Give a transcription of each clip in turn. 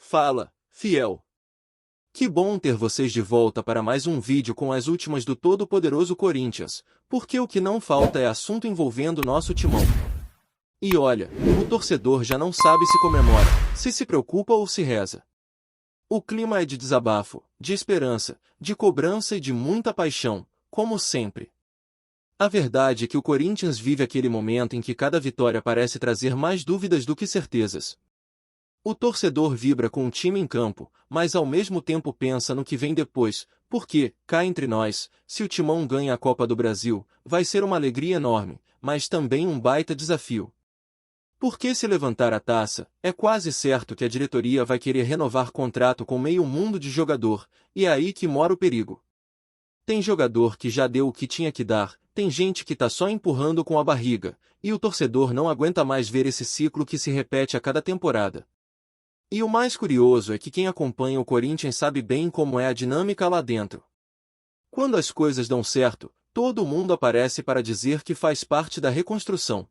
Fala, fiel! Que bom ter vocês de volta para mais um vídeo com as últimas do todo-poderoso Corinthians, porque o que não falta é assunto envolvendo nosso timão. E olha, o torcedor já não sabe se comemora, se preocupa ou se reza. O clima é de desabafo, de esperança, de cobrança e de muita paixão, como sempre. A verdade é que o Corinthians vive aquele momento em que cada vitória parece trazer mais dúvidas do que certezas. O torcedor vibra com o time em campo, mas ao mesmo tempo pensa no que vem depois, porque, cá entre nós, se o Timão ganha a Copa do Brasil, vai ser uma alegria enorme, mas também um baita desafio. Porque se levantar a taça, é quase certo que a diretoria vai querer renovar contrato com meio mundo de jogador, e é aí que mora o perigo. Tem jogador que já deu o que tinha que dar, tem gente que tá só empurrando com a barriga, e o torcedor não aguenta mais ver esse ciclo que se repete a cada temporada. E o mais curioso é que quem acompanha o Corinthians sabe bem como é a dinâmica lá dentro. Quando as coisas dão certo, todo mundo aparece para dizer que faz parte da reconstrução.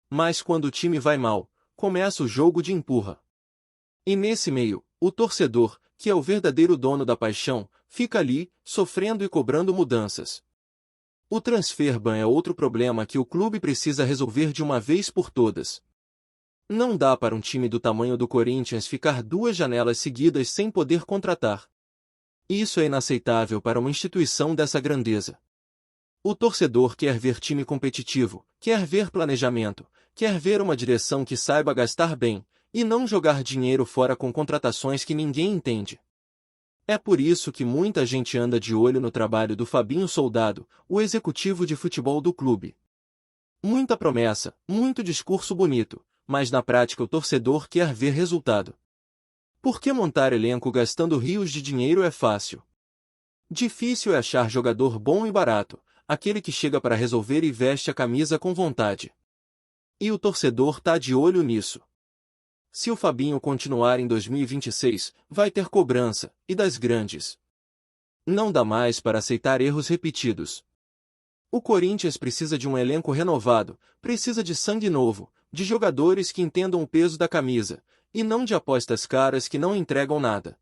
Mas quando o time vai mal, começa o jogo de empurra. E nesse meio, o torcedor, que é o verdadeiro dono da paixão, fica ali, sofrendo e cobrando mudanças. O transfer ban é outro problema que o clube precisa resolver de uma vez por todas. Não dá para um time do tamanho do Corinthians ficar 2 janelas seguidas sem poder contratar. Isso é inaceitável para uma instituição dessa grandeza. O torcedor quer ver time competitivo, quer ver planejamento, quer ver uma direção que saiba gastar bem, e não jogar dinheiro fora com contratações que ninguém entende. É por isso que muita gente anda de olho no trabalho do Fabinho Soldado, o executivo de futebol do clube. Muita promessa, muito discurso bonito, mas na prática o torcedor quer ver resultado. Porque montar elenco gastando rios de dinheiro é fácil. Difícil é achar jogador bom e barato, aquele que chega para resolver e veste a camisa com vontade. E o torcedor tá de olho nisso. Se o Fabinho continuar em 2026, vai ter cobrança, e das grandes. Não dá mais para aceitar erros repetidos. O Corinthians precisa de um elenco renovado, precisa de sangue novo, de jogadores que entendam o peso da camisa, e não de apostas caras que não entregam nada.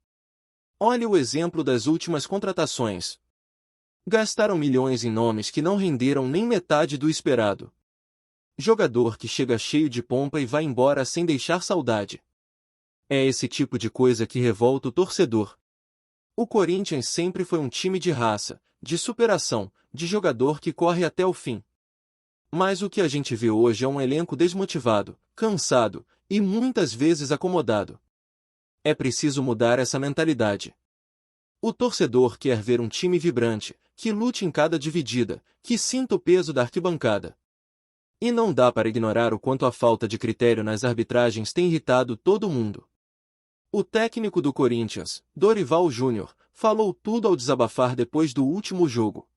Olhe o exemplo das últimas contratações. Gastaram milhões em nomes que não renderam nem metade do esperado. Jogador que chega cheio de pompa e vai embora sem deixar saudade. É esse tipo de coisa que revolta o torcedor. O Corinthians sempre foi um time de raça, de superação, de jogador que corre até o fim. Mas o que a gente vê hoje é um elenco desmotivado, cansado e muitas vezes acomodado. É preciso mudar essa mentalidade. O torcedor quer ver um time vibrante, que lute em cada dividida, que sinta o peso da arquibancada. E não dá para ignorar o quanto a falta de critério nas arbitragens tem irritado todo mundo. O técnico do Corinthians, Dorival Júnior, falou tudo ao desabafar depois do último jogo.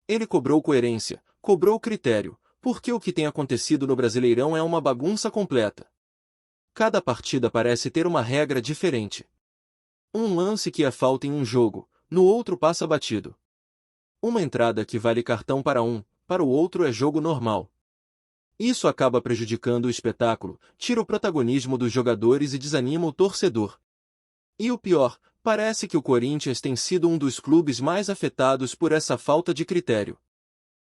Ele cobrou coerência, cobrou critério, porque o que tem acontecido no Brasileirão é uma bagunça completa. Cada partida parece ter uma regra diferente. Um lance que é falta em um jogo, no outro passa batido. Uma entrada que vale cartão para o outro é jogo normal. Isso acaba prejudicando o espetáculo, tira o protagonismo dos jogadores e desanima o torcedor. E o pior, parece que o Corinthians tem sido um dos clubes mais afetados por essa falta de critério.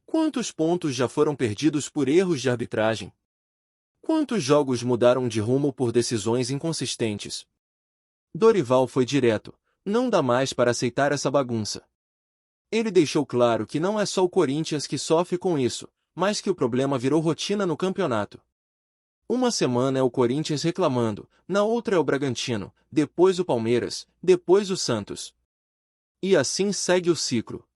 Quantos pontos já foram perdidos por erros de arbitragem? Quantos jogos mudaram de rumo por decisões inconsistentes? Dorival foi direto, não dá mais para aceitar essa bagunça. Ele deixou claro que não é só o Corinthians que sofre com isso, mas que o problema virou rotina no campeonato. Uma semana é o Corinthians reclamando, na outra é o Bragantino, depois o Palmeiras, depois o Santos. E assim segue o ciclo.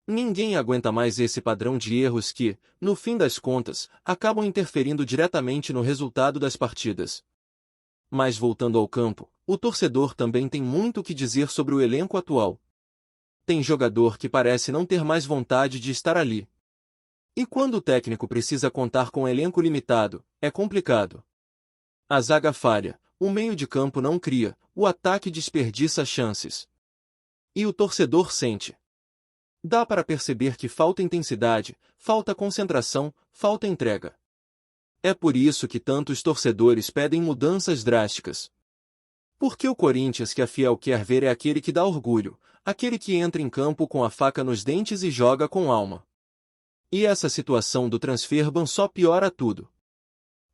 Ninguém aguenta mais esse padrão de erros que, no fim das contas, acabam interferindo diretamente no resultado das partidas. Mas voltando ao campo, o torcedor também tem muito o que dizer sobre o elenco atual. Tem jogador que parece não ter mais vontade de estar ali. E quando o técnico precisa contar com um elenco limitado, é complicado. A zaga falha, o meio de campo não cria, o ataque desperdiça chances. E o torcedor sente. Dá para perceber que falta intensidade, falta concentração, falta entrega. É por isso que tantos torcedores pedem mudanças drásticas. Porque o Corinthians que a Fiel quer ver é aquele que dá orgulho, aquele que entra em campo com a faca nos dentes e joga com alma. E essa situação do transfer ban só piora tudo.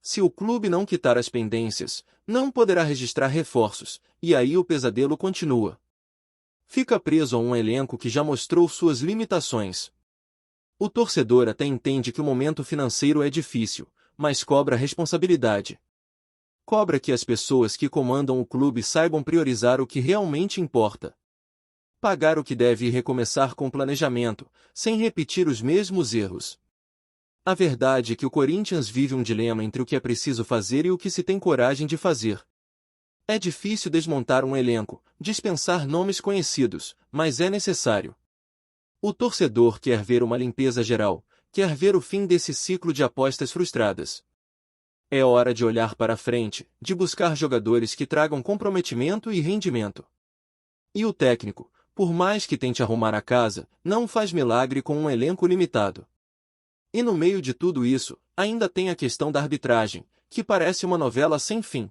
Se o clube não quitar as pendências, não poderá registrar reforços, e aí o pesadelo continua. Fica preso a um elenco que já mostrou suas limitações. O torcedor até entende que o momento financeiro é difícil, mas cobra responsabilidade. Cobra que as pessoas que comandam o clube saibam priorizar o que realmente importa. Pagar o que deve e recomeçar com planejamento, sem repetir os mesmos erros. A verdade é que o Corinthians vive um dilema entre o que é preciso fazer e o que se tem coragem de fazer. É difícil desmontar um elenco, dispensar nomes conhecidos, mas é necessário. O torcedor quer ver uma limpeza geral, quer ver o fim desse ciclo de apostas frustradas. É hora de olhar para frente, de buscar jogadores que tragam comprometimento e rendimento. E o técnico, por mais que tente arrumar a casa, não faz milagre com um elenco limitado. E no meio de tudo isso, ainda tem a questão da arbitragem, que parece uma novela sem fim.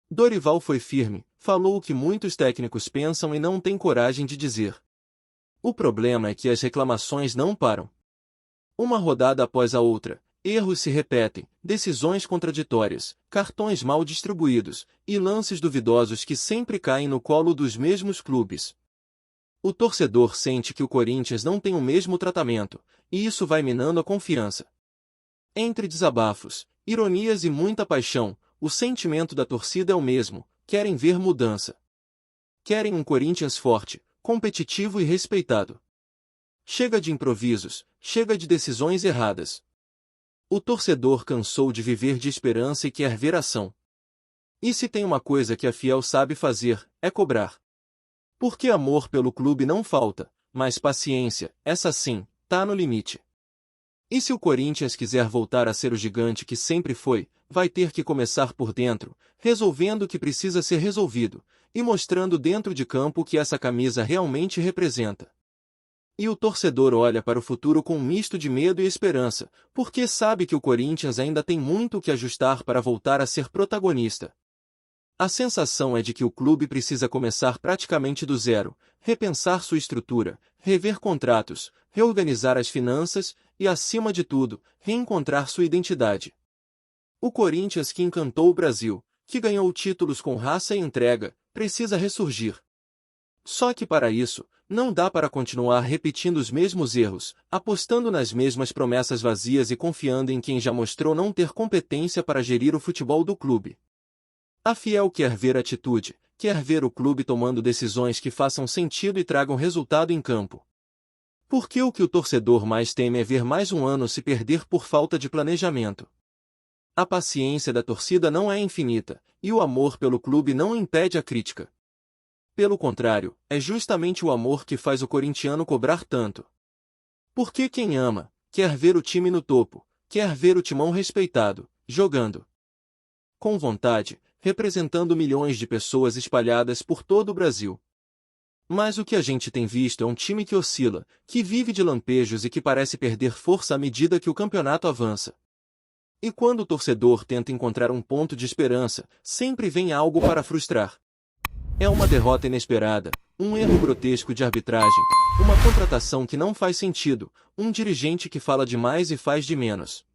Dorival foi firme, falou o que muitos técnicos pensam e não têm coragem de dizer. O problema é que as reclamações não param. Uma rodada após a outra, erros se repetem, decisões contraditórias, cartões mal distribuídos, e lances duvidosos que sempre caem no colo dos mesmos clubes. O torcedor sente que o Corinthians não tem o mesmo tratamento, e isso vai minando a confiança. Entre desabafos, ironias e muita paixão, o sentimento da torcida é o mesmo: querem ver mudança. Querem um Corinthians forte, competitivo e respeitado. Chega de improvisos, chega de decisões erradas. O torcedor cansou de viver de esperança e quer ver ação. E se tem uma coisa que a Fiel sabe fazer, é cobrar. Porque amor pelo clube não falta, mas paciência, essa sim, tá no limite. E se o Corinthians quiser voltar a ser o gigante que sempre foi, vai ter que começar por dentro, resolvendo o que precisa ser resolvido, e mostrando dentro de campo o que essa camisa realmente representa. E o torcedor olha para o futuro com um misto de medo e esperança, porque sabe que o Corinthians ainda tem muito o que ajustar para voltar a ser protagonista. A sensação é de que o clube precisa começar praticamente do zero, repensar sua estrutura, rever contratos, reorganizar as finanças e, acima de tudo, reencontrar sua identidade. O Corinthians que encantou o Brasil, que ganhou títulos com raça e entrega, precisa ressurgir. Só que para isso, não dá para continuar repetindo os mesmos erros, apostando nas mesmas promessas vazias e confiando em quem já mostrou não ter competência para gerir o futebol do clube. A Fiel quer ver atitude, quer ver o clube tomando decisões que façam sentido e tragam resultado em campo. Porque o que o torcedor mais teme é ver mais um ano se perder por falta de planejamento. A paciência da torcida não é infinita, e o amor pelo clube não impede a crítica. Pelo contrário, é justamente o amor que faz o corintiano cobrar tanto. Porque quem ama, quer ver o time no topo, quer ver o timão respeitado, jogando com vontade, representando milhões de pessoas espalhadas por todo o Brasil. Mas o que a gente tem visto é um time que oscila, que vive de lampejos e que parece perder força à medida que o campeonato avança. E quando o torcedor tenta encontrar um ponto de esperança, sempre vem algo para frustrar. É uma derrota inesperada, um erro grotesco de arbitragem, uma contratação que não faz sentido, um dirigente que fala demais e faz de menos.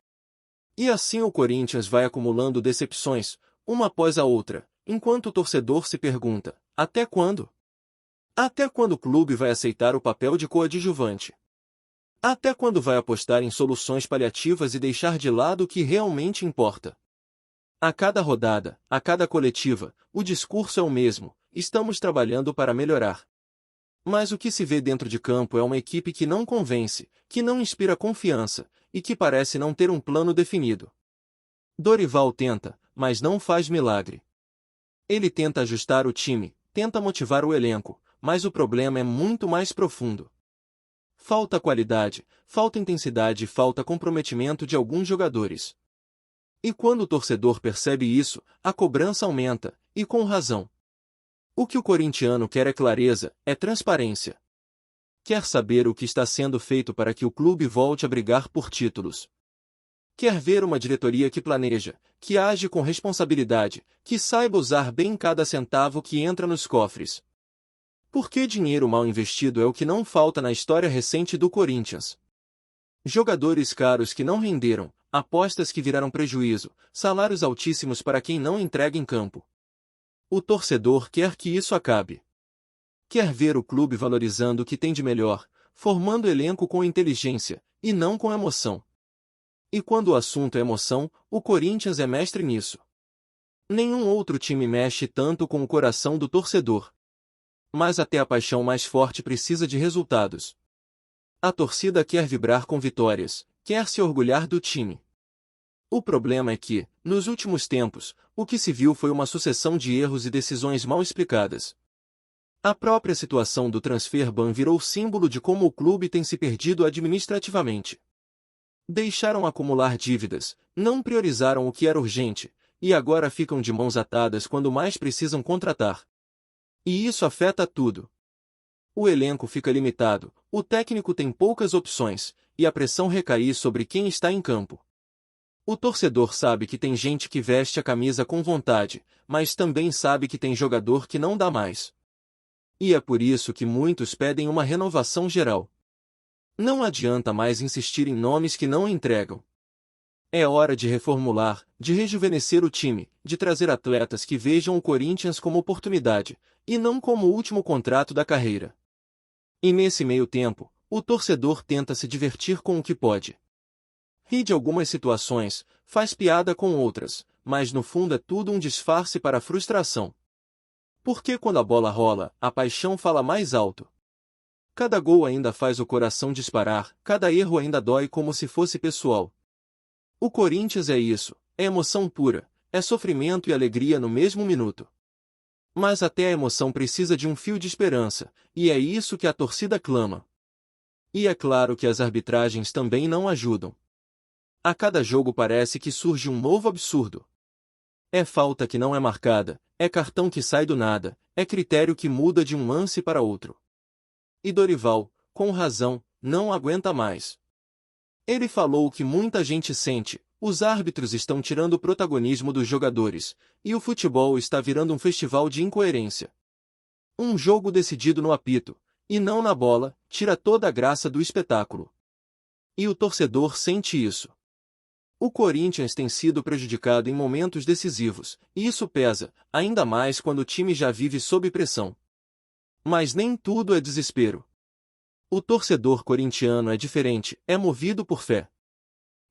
E assim o Corinthians vai acumulando decepções, uma após a outra, enquanto o torcedor se pergunta: até quando? Até quando o clube vai aceitar o papel de coadjuvante? Até quando vai apostar em soluções paliativas e deixar de lado o que realmente importa? A cada rodada, a cada coletiva, o discurso é o mesmo: estamos trabalhando para melhorar. Mas o que se vê dentro de campo é uma equipe que não convence, que não inspira confiança, e que parece não ter um plano definido. Dorival tenta, mas não faz milagre. Ele tenta ajustar o time, tenta motivar o elenco, mas o problema é muito mais profundo. Falta qualidade, falta intensidade e falta comprometimento de alguns jogadores. E quando o torcedor percebe isso, a cobrança aumenta, e com razão. O que o corintiano quer é clareza, é transparência. Quer saber o que está sendo feito para que o clube volte a brigar por títulos. Quer ver uma diretoria que planeja, que age com responsabilidade, que saiba usar bem cada centavo que entra nos cofres. Porque dinheiro mal investido é o que não falta na história recente do Corinthians. Jogadores caros que não renderam, apostas que viraram prejuízo, salários altíssimos para quem não entrega em campo. O torcedor quer que isso acabe. Quer ver o clube valorizando o que tem de melhor, formando elenco com inteligência, e não com emoção. E quando o assunto é emoção, o Corinthians é mestre nisso. Nenhum outro time mexe tanto com o coração do torcedor. Mas até a paixão mais forte precisa de resultados. A torcida quer vibrar com vitórias, quer se orgulhar do time. O problema é que, nos últimos tempos, o que se viu foi uma sucessão de erros e decisões mal explicadas. A própria situação do transfer ban virou símbolo de como o clube tem se perdido administrativamente. Deixaram acumular dívidas, não priorizaram o que era urgente, e agora ficam de mãos atadas quando mais precisam contratar. E isso afeta tudo. O elenco fica limitado, o técnico tem poucas opções, e a pressão recai sobre quem está em campo. O torcedor sabe que tem gente que veste a camisa com vontade, mas também sabe que tem jogador que não dá mais. E é por isso que muitos pedem uma renovação geral. Não adianta mais insistir em nomes que não entregam. É hora de reformular, de rejuvenescer o time, de trazer atletas que vejam o Corinthians como oportunidade, e não como o último contrato da carreira. E nesse meio tempo, o torcedor tenta se divertir com o que pode. Ri de algumas situações, faz piada com outras, mas no fundo é tudo um disfarce para a frustração. Porque quando a bola rola, a paixão fala mais alto. Cada gol ainda faz o coração disparar, cada erro ainda dói como se fosse pessoal. O Corinthians é isso, é emoção pura, é sofrimento e alegria no mesmo minuto. Mas até a emoção precisa de um fio de esperança, e é isso que a torcida clama. E é claro que as arbitragens também não ajudam. A cada jogo parece que surge um novo absurdo. É falta que não é marcada, é cartão que sai do nada, é critério que muda de um lance para outro. E Dorival, com razão, não aguenta mais. Ele falou o que muita gente sente: os árbitros estão tirando o protagonismo dos jogadores, e o futebol está virando um festival de incoerência. Um jogo decidido no apito, e não na bola, tira toda a graça do espetáculo. E o torcedor sente isso. O Corinthians tem sido prejudicado em momentos decisivos, e isso pesa, ainda mais quando o time já vive sob pressão. Mas nem tudo é desespero. O torcedor corintiano é diferente, é movido por fé.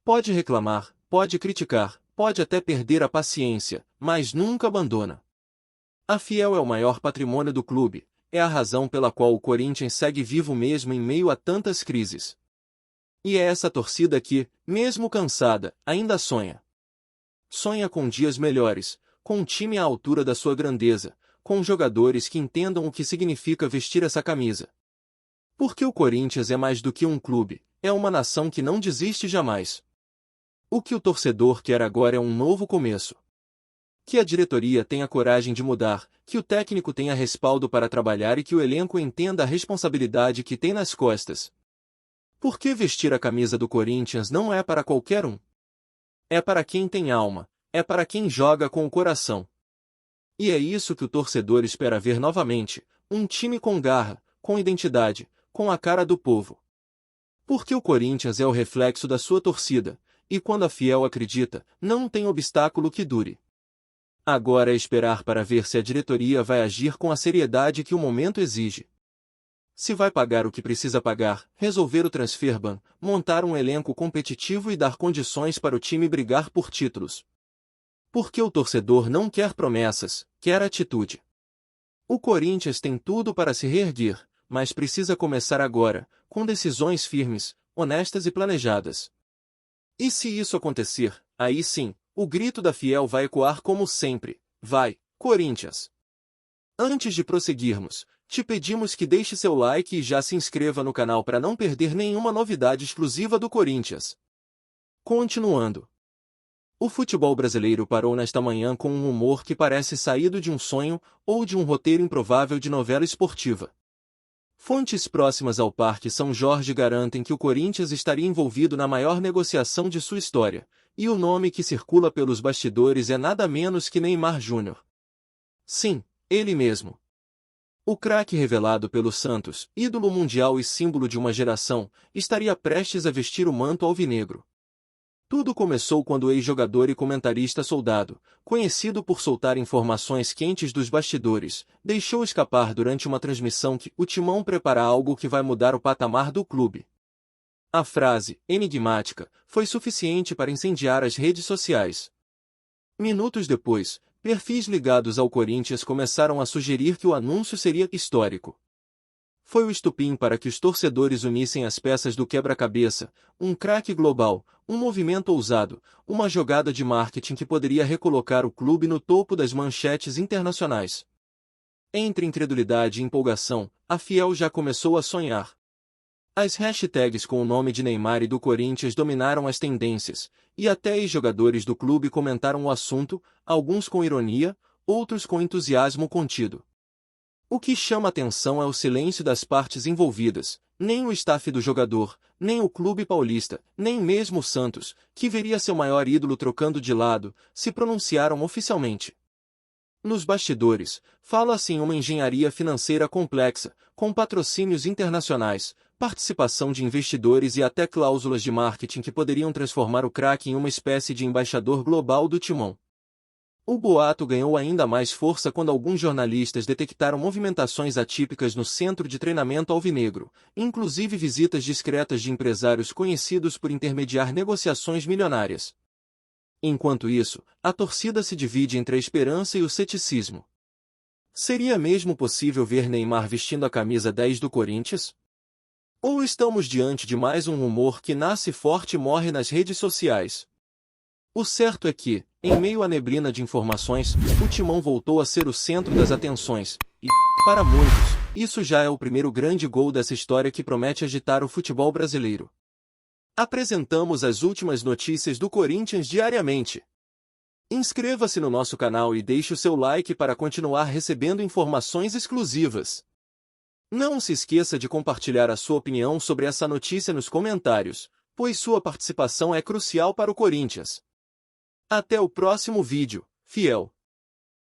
Pode reclamar, pode criticar, pode até perder a paciência, mas nunca abandona. A Fiel é o maior patrimônio do clube, é a razão pela qual o Corinthians segue vivo mesmo em meio a tantas crises. E é essa torcida que, mesmo cansada, ainda sonha. Sonha com dias melhores, com um time à altura da sua grandeza, com jogadores que entendam o que significa vestir essa camisa. Porque o Corinthians é mais do que um clube, é uma nação que não desiste jamais. O que o torcedor quer agora é um novo começo. Que a diretoria tenha coragem de mudar, que o técnico tenha respaldo para trabalhar e que o elenco entenda a responsabilidade que tem nas costas. Porque vestir a camisa do Corinthians não é para qualquer um. É para quem tem alma, é para quem joga com o coração. E é isso que o torcedor espera ver novamente, um time com garra, com identidade, com a cara do povo. Porque o Corinthians é o reflexo da sua torcida, e quando a Fiel acredita, não tem obstáculo que dure. Agora é esperar para ver se a diretoria vai agir com a seriedade que o momento exige. Se vai pagar o que precisa pagar, resolver o transfer ban, montar um elenco competitivo e dar condições para o time brigar por títulos. Porque o torcedor não quer promessas, quer atitude. O Corinthians tem tudo para se reerguer, mas precisa começar agora, com decisões firmes, honestas e planejadas. E se isso acontecer, aí sim, o grito da Fiel vai ecoar como sempre: vai, Corinthians! Antes de prosseguirmos, te pedimos que deixe seu like e já se inscreva no canal para não perder nenhuma novidade exclusiva do Corinthians. Continuando. O futebol brasileiro parou nesta manhã com um humor que parece saído de um sonho ou de um roteiro improvável de novela esportiva. Fontes próximas ao Parque São Jorge garantem que o Corinthians estaria envolvido na maior negociação de sua história, e o nome que circula pelos bastidores é nada menos que Neymar Júnior. Sim, ele mesmo. O craque revelado pelo Santos, ídolo mundial e símbolo de uma geração, estaria prestes a vestir o manto alvinegro. Tudo começou quando o ex-jogador e comentarista Soldado, conhecido por soltar informações quentes dos bastidores, deixou escapar durante uma transmissão que o Timão prepara algo que vai mudar o patamar do clube. A frase, enigmática, foi suficiente para incendiar as redes sociais. Minutos depois, perfis ligados ao Corinthians começaram a sugerir que o anúncio seria histórico. Foi o estupim para que os torcedores unissem as peças do quebra-cabeça, um craque global, um movimento ousado, uma jogada de marketing que poderia recolocar o clube no topo das manchetes internacionais. Entre incredulidade e empolgação, a Fiel já começou a sonhar. As hashtags com o nome de Neymar e do Corinthians dominaram as tendências, e até ex-jogadores do clube comentaram o assunto, alguns com ironia, outros com entusiasmo contido. O que chama atenção é o silêncio das partes envolvidas, nem o staff do jogador, nem o clube paulista, nem mesmo o Santos, que veria seu maior ídolo trocando de lado, se pronunciaram oficialmente. Nos bastidores, fala-se em uma engenharia financeira complexa, com patrocínios internacionais, participação de investidores e até cláusulas de marketing que poderiam transformar o craque em uma espécie de embaixador global do Timão. O boato ganhou ainda mais força quando alguns jornalistas detectaram movimentações atípicas no centro de treinamento alvinegro, inclusive visitas discretas de empresários conhecidos por intermediar negociações milionárias. Enquanto isso, a torcida se divide entre a esperança e o ceticismo. Seria mesmo possível ver Neymar vestindo a camisa 10 do Corinthians? Ou estamos diante de mais um rumor que nasce forte e morre nas redes sociais? O certo é que, em meio à neblina de informações, o Timão voltou a ser o centro das atenções, e, para muitos, isso já é o primeiro grande gol dessa história que promete agitar o futebol brasileiro. Apresentamos as últimas notícias do Corinthians diariamente. Inscreva-se no nosso canal e deixe o seu like para continuar recebendo informações exclusivas. Não se esqueça de compartilhar a sua opinião sobre essa notícia nos comentários, pois sua participação é crucial para o Corinthians. Até o próximo vídeo, fiel!